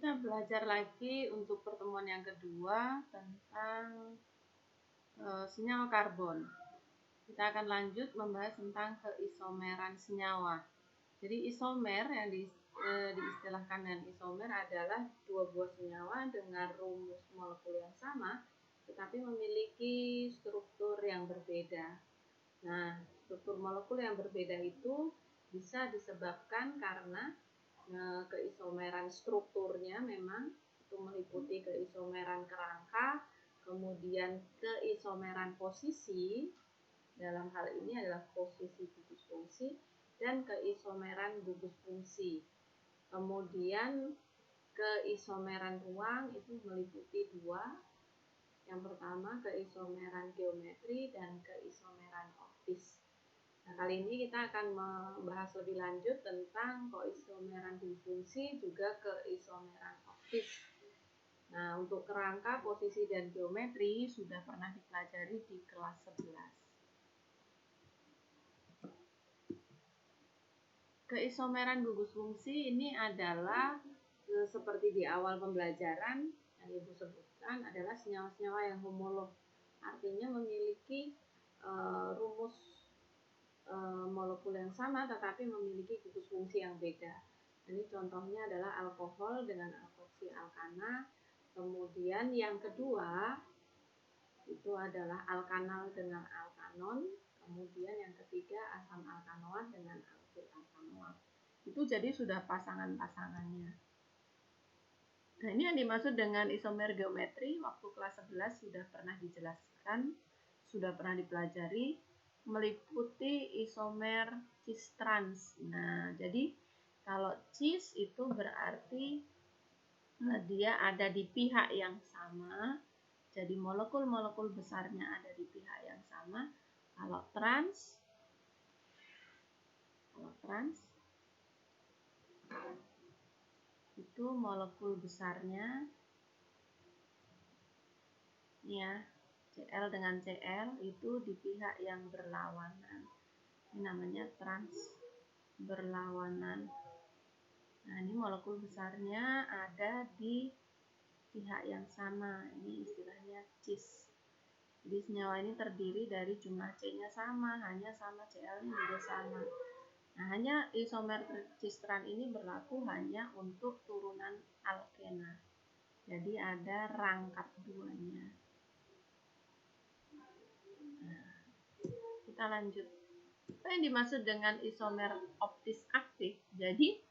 Kita belajar lagi untuk pertemuan yang kedua tentang senyawa karbon. Kita akan lanjut membahas tentang keisomeran senyawa. Jadi isomer yang diistilahkan dengan isomer adalah dua buah senyawa dengan rumus molekul yang sama tetapi memiliki struktur yang berbeda. Nah, struktur molekul yang berbeda itu bisa disebabkan karena keisomeran strukturnya memang itu meliputi keisomeran kerangka, kemudian keisomeran posisi, dalam hal ini adalah posisi gugus fungsi, dan keisomeran gugus fungsi. Kemudian keisomeran ruang itu meliputi dua. Yang pertama keisomeran geometri dan keisomeran optis. Nah, kali ini kita akan membahas lebih lanjut tentang keisomeran gugus fungsi juga keisomeran optis. Nah, untuk kerangka, posisi, dan geometri sudah pernah dipelajari di kelas 11. Keisomeran gugus fungsi ini adalah seperti di awal pembelajaran yang Ibu sebutkan adalah senyawa-senyawa yang homolog. Artinya memiliki rumus molekul yang sama tetapi memiliki gugus fungsi yang beda. Ini contohnya adalah alkohol dengan alkoksi alkana. Kemudian yang kedua itu adalah alkanal dengan alkanon. Kemudian yang ketiga asam alkanoat dengan alkyl alkanoat. Itu jadi sudah pasangan-pasangannya. Nah, ini yang dimaksud dengan isomer geometri. Waktu kelas 11 sudah pernah dijelaskan, sudah pernah dipelajari, meliputi isomer cis trans. Nah, jadi kalau cis itu berarti dia ada di pihak yang sama. Jadi molekul-molekul besarnya ada di pihak yang sama. Kalau trans itu molekul besarnya ya, Cl dengan Cl itu di pihak yang berlawanan. Ini namanya trans berlawanan. Nah, ini molekul besarnya ada di pihak yang sama. Ini istilahnya cis. Jadi senyawa ini terdiri dari jumlah C-nya sama, hanya sama Cl-nya juga sama. Nah, hanya isomer cis trans ini berlaku hanya untuk turunan alkena. Jadi ada rangkap duanya. Nah, kita lanjut. Apa yang dimaksud dengan isomer optis aktif? Jadi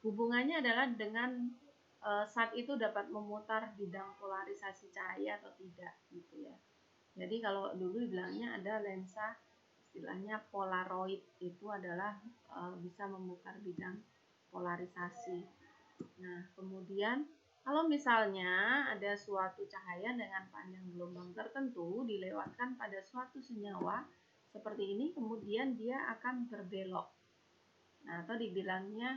hubungannya adalah dengan saat itu dapat memutar bidang polarisasi cahaya atau tidak, gitu ya. Jadi kalau dulu bilangnya ada lensa istilahnya polaroid, itu adalah bisa memutar bidang polarisasi. Nah, kemudian kalau misalnya ada suatu cahaya dengan panjang gelombang tertentu dilewatkan pada suatu senyawa seperti ini, kemudian dia akan berbelok. Nah, atau dibilangnya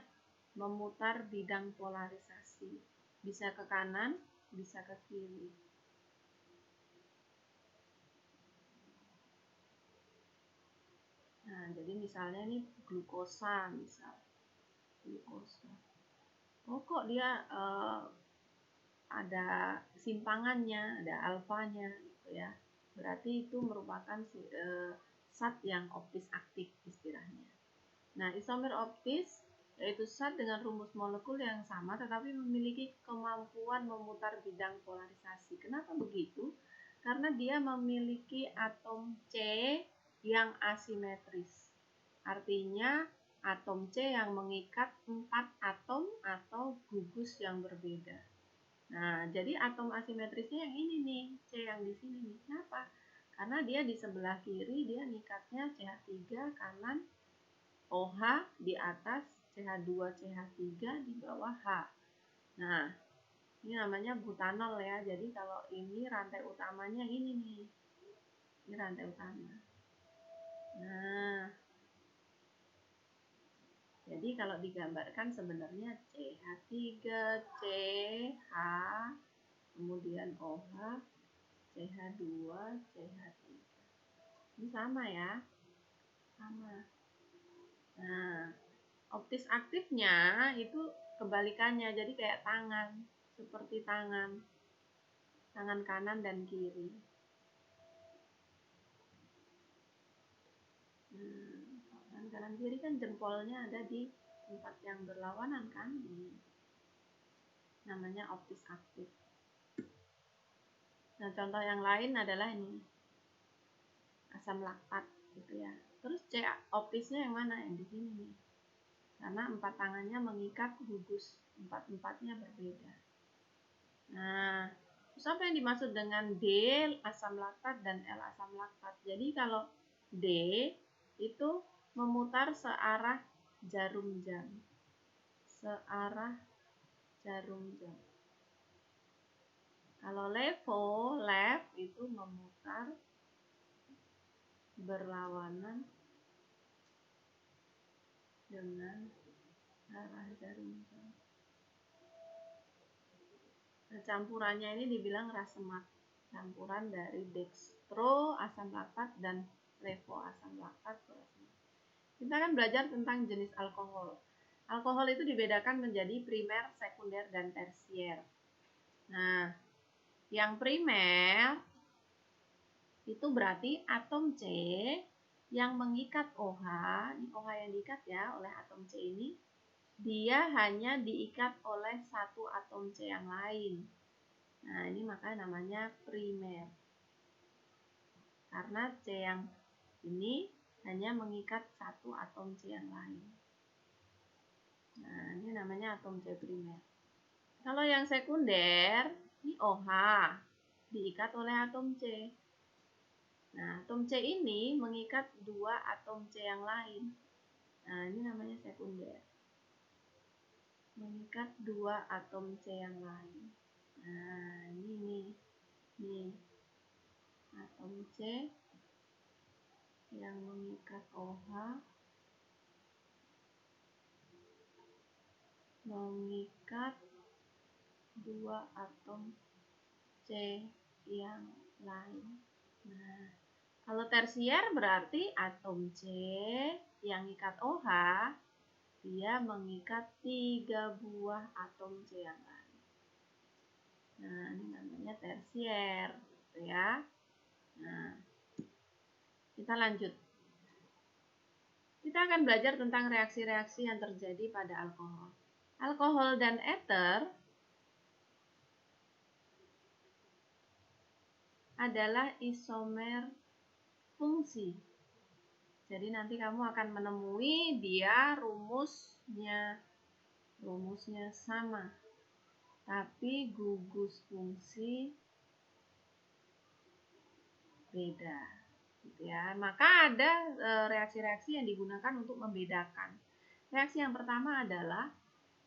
memutar bidang polarisasi. Bisa ke kanan, bisa ke kiri. Nah, jadi misalnya ini glukosa, Oh, kok dia ada simpangannya, ada alfanya, gitu ya. Berarti itu merupakan zat yang optis aktif istilahnya. Nah, isomer optis yaitu zat dengan rumus molekul yang sama tetapi memiliki kemampuan memutar bidang polarisasi. Kenapa begitu? Karena dia memiliki atom C yang asimetris. Artinya atom C yang mengikat 4 atom atau gugus yang berbeda. Nah, jadi atom asimetrisnya yang ini nih, C yang di sini nih. Kenapa? Karena dia di sebelah kiri dia ngikatnya CH3, kanan OH, di atas CH2 CH3, di bawah H. Nah, ini namanya butanol ya. Jadi kalau ini rantai utamanya ini nih. Ini rantai utama. Nah, jadi kalau digambarkan sebenarnya CH3, CH, kemudian OH, CH2, CH3. Ini sama ya. Sama. Nah, optis aktifnya itu kebalikannya, jadi kayak tangan, seperti tangan kanan dan kiri. Tangan kanan kiri kan jempolnya ada di tempat yang berlawanan kan, ini namanya optis aktif. Nah, contoh yang lain adalah ini asam laktat gitu ya. Terus C optisnya yang mana? Yang di sini nih. Karena 4 tangannya mengikat gugus, 4-4-nya berbeda. Nah, terus apa yang dimaksud dengan D asam laktat dan L asam laktat? Jadi kalau D itu memutar searah jarum jam. Searah jarum jam. Kalau LeVo, left itu memutar berlawanan dengan arah jarum jam. Nah, campurannya ini dibilang racemate, campuran dari dextro asam laktat dan levo asam laktat. Kita akan belajar tentang jenis alkohol. Alkohol itu dibedakan menjadi primer, sekunder, dan tersier. Nah, yang primer itu berarti atom C yang mengikat OH, ini OH yang diikat ya oleh atom C ini, dia hanya diikat oleh satu atom C yang lain. Nah, ini makanya namanya primer. Karena C yang ini hanya mengikat satu atom C yang lain. Nah, ini namanya atom C primer. Kalau yang sekunder, ini OH diikat oleh atom C. Nah, atom C ini mengikat dua atom C yang lain. Nah, ini namanya sekunder. Mengikat dua atom C yang lain. Nah, ini atom C yang mengikat OH mengikat dua atom C yang lain. Nah, kalau tersier berarti atom C yang ikat OH dia mengikat 3 buah atom C yang lain. Nah, ini namanya tersier, gitu ya. Nah, kita lanjut. Kita akan belajar tentang reaksi-reaksi yang terjadi pada alkohol. Alkohol dan ether adalah isomer fungsi. Jadi nanti kamu akan menemui dia rumusnya sama, tapi gugus fungsi beda, gitu ya. Maka ada reaksi-reaksi yang digunakan untuk membedakan. Reaksi yang pertama adalah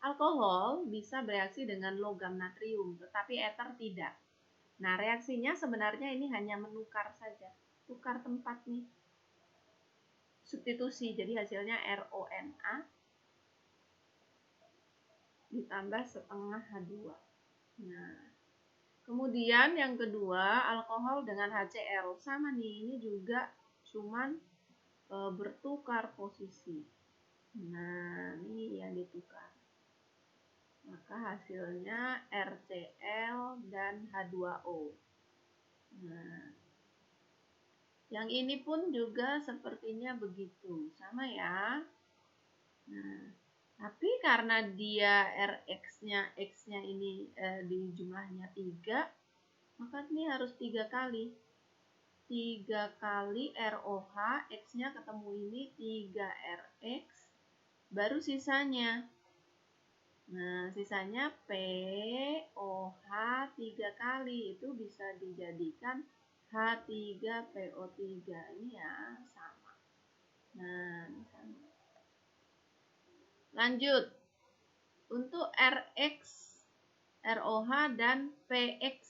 alkohol bisa bereaksi dengan logam natrium, tetapi ether tidak. Nah, reaksinya sebenarnya ini hanya menukar saja, tukar tempat nih. Substitusi, jadi hasilnya RONA ditambah setengah H2. Nah, kemudian yang kedua, alkohol dengan HCl sama nih, ini juga cuman bertukar posisi. Nah, ini yang ditukar. Maka hasilnya RCl dan H2O. Nah, yang ini pun juga sepertinya begitu, sama ya. Nah, tapi karena dia Rx-nya, X-nya ini di jumlahnya 3, maka ini harus 3 kali. 3 kali ROH, X-nya ketemu ini 3RX, baru sisanya. Nah, sisanya POH 3 kali, itu bisa dijadikan H3PO3. Ini ya, sama. Nah, ini sama. Lanjut. Untuk RX, ROH, dan PX.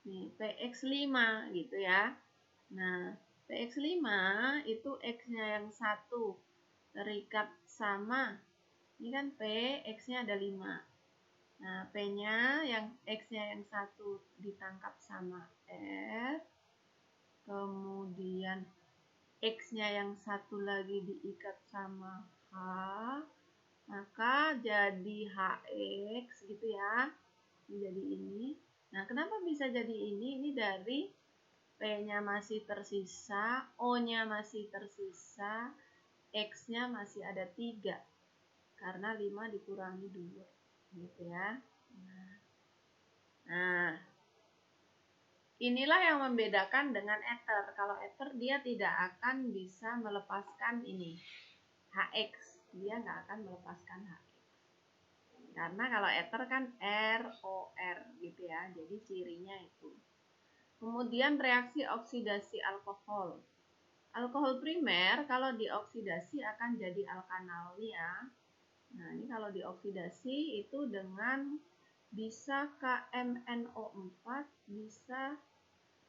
Nih, PX5 gitu ya. Nah, PX5 itu X-nya yang 1 terikat sama. Ini kan P, X-nya ada 5. Nah, P-nya yang X-nya yang 1 ditangkap sama F. Kemudian X-nya yang satu lagi diikat sama H, maka jadi HX gitu ya. Jadi ini. Nah, kenapa bisa jadi ini? Ini dari P-nya masih tersisa, O-nya masih tersisa, X-nya masih ada 3. Karena 5 dikurangi 2. Gitu ya. Nah, inilah yang membedakan dengan ether. Kalau ether dia tidak akan bisa melepaskan ini. HX. Dia nggak akan melepaskan HX. Karena kalau ether kan ROR gitu ya. Jadi cirinya itu. Kemudian reaksi oksidasi alkohol. Alkohol primer kalau dioksidasi akan jadi alkanal nih ya. Nah, ini kalau dioksidasi itu dengan bisa KMNO4, bisa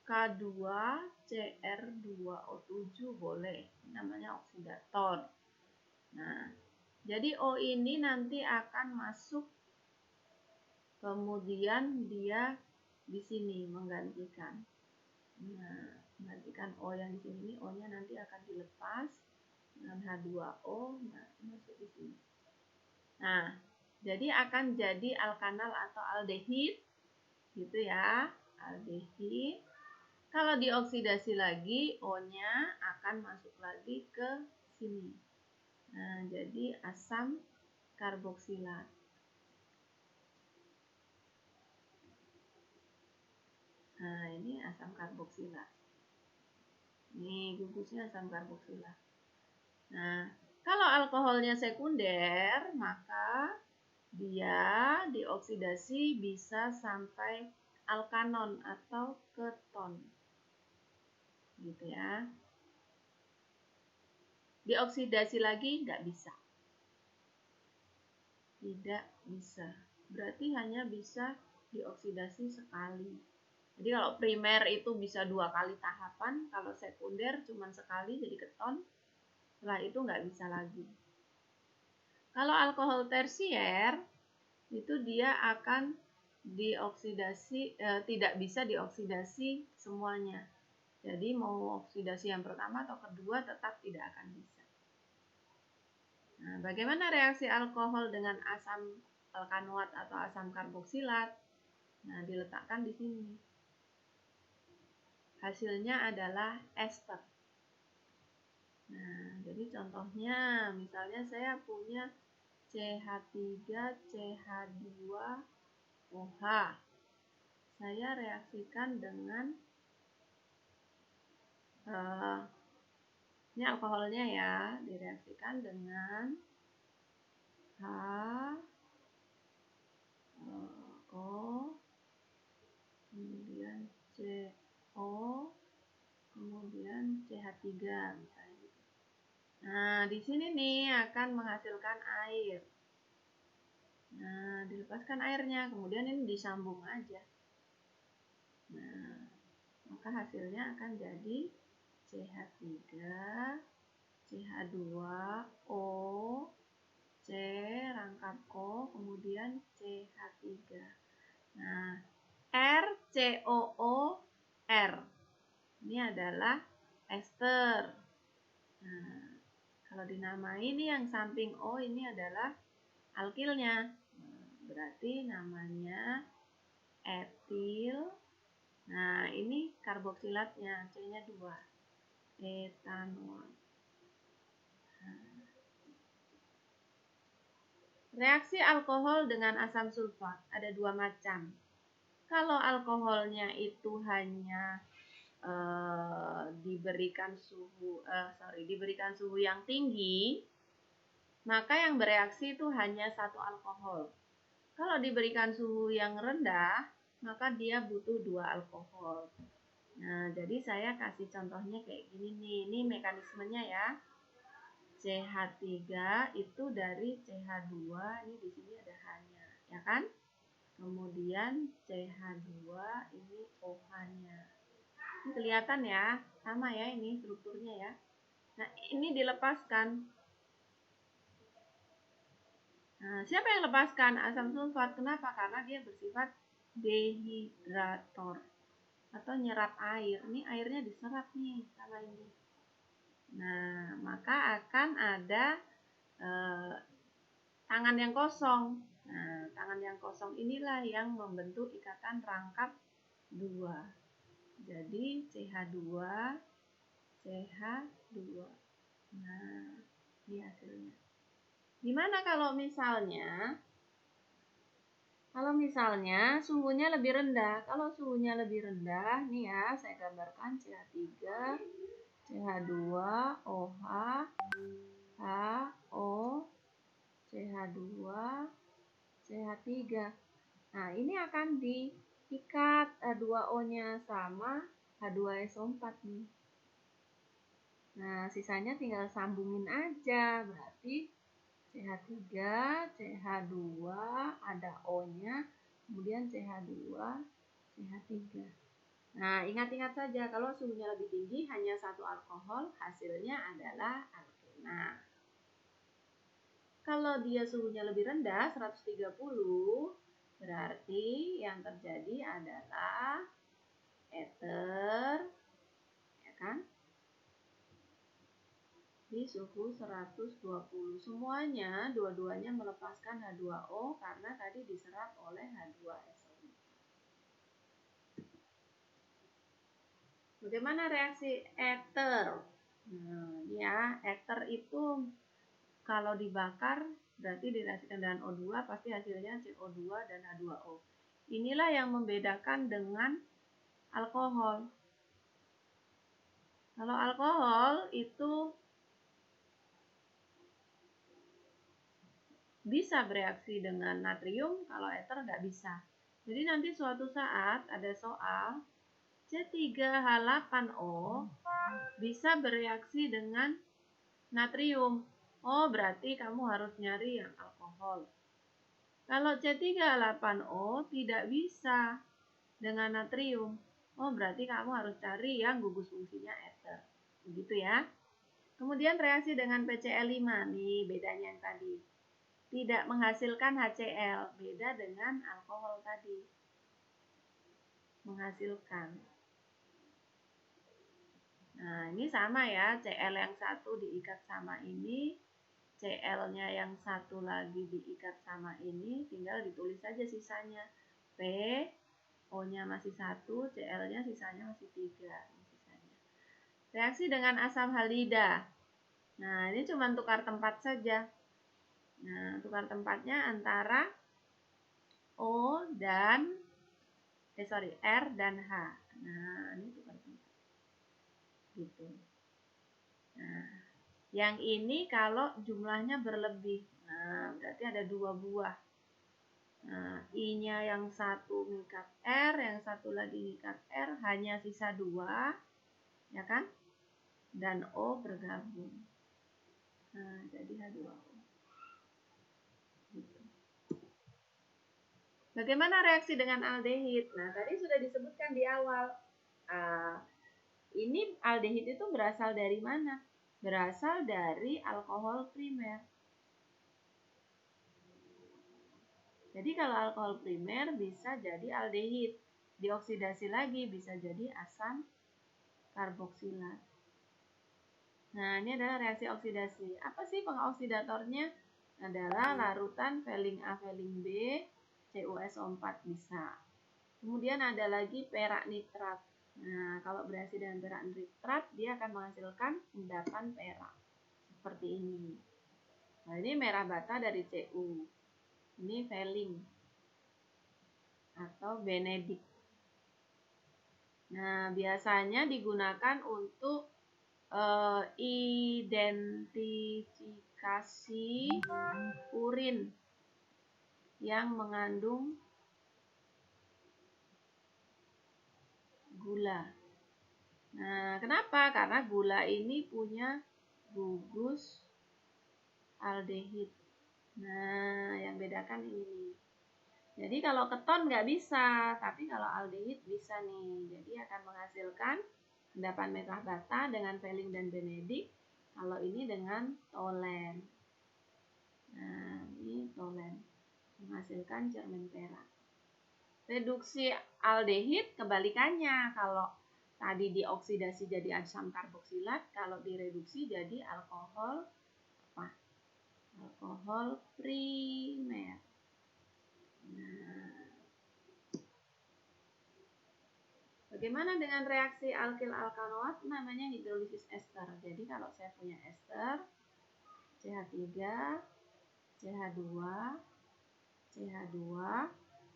K2CR2O7 boleh. Ini namanya oksidator. Nah, jadi O ini nanti akan masuk, kemudian dia di sini menggantikan. Nah, menggantikan O yang di sini, O-nya nanti akan dilepas dengan H2O, nah, masuk di sini. Nah, jadi akan jadi alkanal atau aldehid, gitu ya, aldehid. Kalau dioksidasi lagi, O-nya akan masuk lagi ke sini. Nah, jadi asam karboksilat. Nah, ini asam karboksilat. Ini gugusnya asam karboksilat. Nah, kalau alkoholnya sekunder, maka dia dioksidasi bisa sampai alkanon atau keton. Gitu ya. Dioksidasi lagi nggak bisa. Tidak bisa. Berarti hanya bisa dioksidasi sekali. Jadi kalau primer itu bisa 2 kali tahapan, kalau sekunder cuma sekali jadi keton, setelah itu nggak bisa lagi. Kalau alkohol tersier, itu dia akan dioksidasi, tidak bisa dioksidasi semuanya. Jadi mau oksidasi yang pertama atau kedua tetap tidak akan bisa. Nah, bagaimana reaksi alkohol dengan asam alkanoat atau asam karboksilat? Nah, diletakkan di sini. Hasilnya dah ester. Nah, jadi contohnya misalnya saya punya CH3CH2OH. Saya reaksikan dengan ini alkoholnya ya, direaksikan dengan HO, kemudian CO, kemudian CH3 misalnya gitu. Nah, di sini nih akan menghasilkan air. Nah, dilepaskan airnya, kemudian ini disambung aja. Nah, maka hasilnya akan jadi CH3, CH2O, C, rangkap O, kemudian CH3. Nah, RCOO-R. Ini adalah ester. Nah, kalau dinamai ini yang samping O ini adalah alkilnya. Nah, berarti namanya etil. Nah, ini karboksilatnya, C-nya 2. Etanol. Reaksi alkohol dengan asam sulfat ada 2 macam. Kalau alkoholnya itu hanya diberikan suhu yang tinggi, maka yang bereaksi itu hanya satu alkohol. Kalau diberikan suhu yang rendah, maka dia butuh 2 alkohol. Nah, jadi saya kasih contohnya kayak gini nih. Ini mekanismenya ya. CH3 itu dari CH2, ini di sini ada H-nya, ya kan? Kemudian CH2 ini OH-nya. Ini kelihatan ya, sama ya ini strukturnya ya. Nah, ini dilepaskan. Nah, siapa yang lepaskan? Asam sulfat. Kenapa? Karena dia bersifat dehidrator atau nyerap air. Ini airnya diserap nih sama ini. Nah, maka akan ada tangan yang kosong. Nah, tangan yang kosong inilah yang membentuk ikatan rangkap 2. Jadi CH2, CH2. Nah, ini hasilnya. Gimana kalau misalnya suhunya lebih rendah? Kalau suhunya lebih rendah, nih ya, saya gambarkan CH3, CH2, OH, HO, CH2, CH3. Nah, ini akan diikat 2O-nya sama H2SO4 nih. Nah, sisanya tinggal sambungin aja. Berarti CH3, CH2, ada O-nya, kemudian CH2, CH3. Nah, ingat-ingat saja kalau suhunya lebih tinggi hanya satu alkohol, hasilnya adalah alkena. Kalau dia suhunya lebih rendah, 130, berarti yang terjadi adalah eter, ya kan? Di suhu 120. Semuanya, dua-duanya melepaskan H2O karena tadi diserap oleh H2SO4. Bagaimana reaksi eter? Nah, ya, eter itu kalau dibakar berarti direaksikan dengan O2 pasti hasilnya CO2 dan H2O. Inilah yang membedakan dengan alkohol. Kalau alkohol itu bisa bereaksi dengan natrium, kalau eter nggak bisa. Jadi nanti suatu saat ada soal C3H8O bisa bereaksi dengan natrium. Oh, berarti kamu harus nyari yang alkohol. Kalau C3H8O tidak bisa dengan natrium, oh berarti kamu harus cari yang gugus fungsinya eter. Begitu ya. Kemudian reaksi dengan PCl5, nih bedanya yang tadi. Tidak menghasilkan HCl, beda dengan alkohol tadi. Menghasilkan. Nah, ini sama ya, Cl yang satu diikat sama ini, Cl-nya yang satu lagi diikat sama ini, tinggal ditulis saja sisanya. P, O-nya masih 1, Cl-nya sisanya masih 3. Sisanya. Reaksi dengan asam halida. Nah, ini cuma tukar tempat saja. Nah, tukar tempatnya antara O dan R dan H. Nah, ini tukar tempat. Gitu. Nah, yang ini kalau jumlahnya berlebih. Nah, berarti ada 2 buah. Nah, I-nya yang satu ngikat R, yang satu lagi ngikat R, hanya sisa 2, ya kan? Dan O bergabung. Nah, jadi H2O. Gitu. Bagaimana reaksi dengan aldehid? Nah, tadi sudah disebutkan di awal. Ini aldehid itu berasal dari mana? Berasal dari alkohol primer. Jadi kalau alkohol primer bisa jadi aldehid. Dioksidasi lagi bisa jadi asam karboksilat. Nah, ini adalah reaksi oksidasi. Apa sih pengoksidatornya? Adalah larutan valine A, valine B, CuSO4 bisa. Kemudian ada lagi perak nitrat. Nah, kalau bereaksi dengan perak nitrat, dia akan menghasilkan endapan perak. Seperti ini. Nah, ini merah bata dari Cu. Ini valine atau Benedict. Nah, biasanya digunakan untuk identifikasi urin yang mengandung gula. Nah, kenapa? Karena gula ini punya gugus aldehid. Nah, yang bedakan ini. Jadi kalau keton nggak bisa, tapi kalau aldehid bisa nih. Jadi akan menghasilkan endapan merah bata dengan valine dan Benedict. Kalau ini dengan tolen. Nah, ini tolen. Menghasilkan cermin perak. Reduksi aldehid kebalikannya. Kalau tadi dioksidasi jadi asam karboksilat, kalau direduksi jadi alkohol apa? Alkohol primer. Nah, bagaimana dengan reaksi alkil alkanoat? Namanya hidrolisis ester. Jadi kalau saya punya ester CH3, CH2, CH2,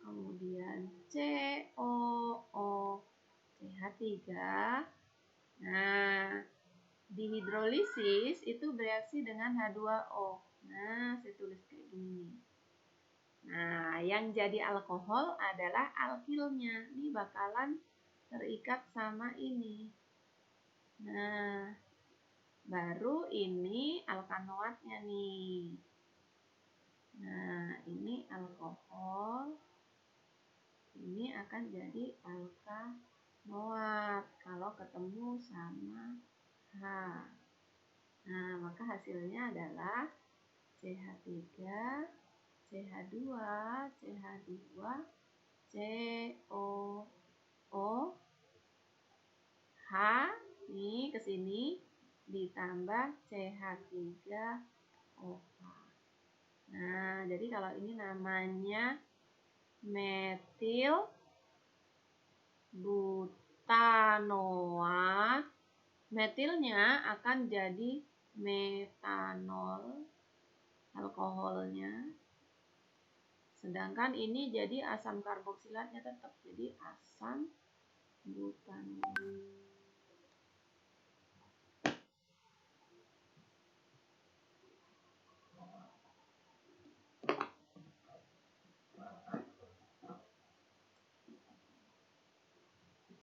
kemudian COO, CH3. Nah, dihidrolisis itu bereaksi dengan H2O. Nah, saya tulis kayak gini. Nah, yang jadi alkohol adalah alkilnya. Ini bakalan terikat sama ini. Nah, baru ini alkanoatnya nih. Nah, ini alkohol. Ini akan jadi alkanoat kalau ketemu sama H. Nah, maka hasilnya adalah CH3, CH2, CH2, COO, H, nih ke sini ditambah CH3OH. Nah, jadi kalau ini namanya metil butanoat. Metilnya akan jadi metanol, alkoholnya. Sedangkan ini jadi asam karboksilatnya tetap jadi asam butanol.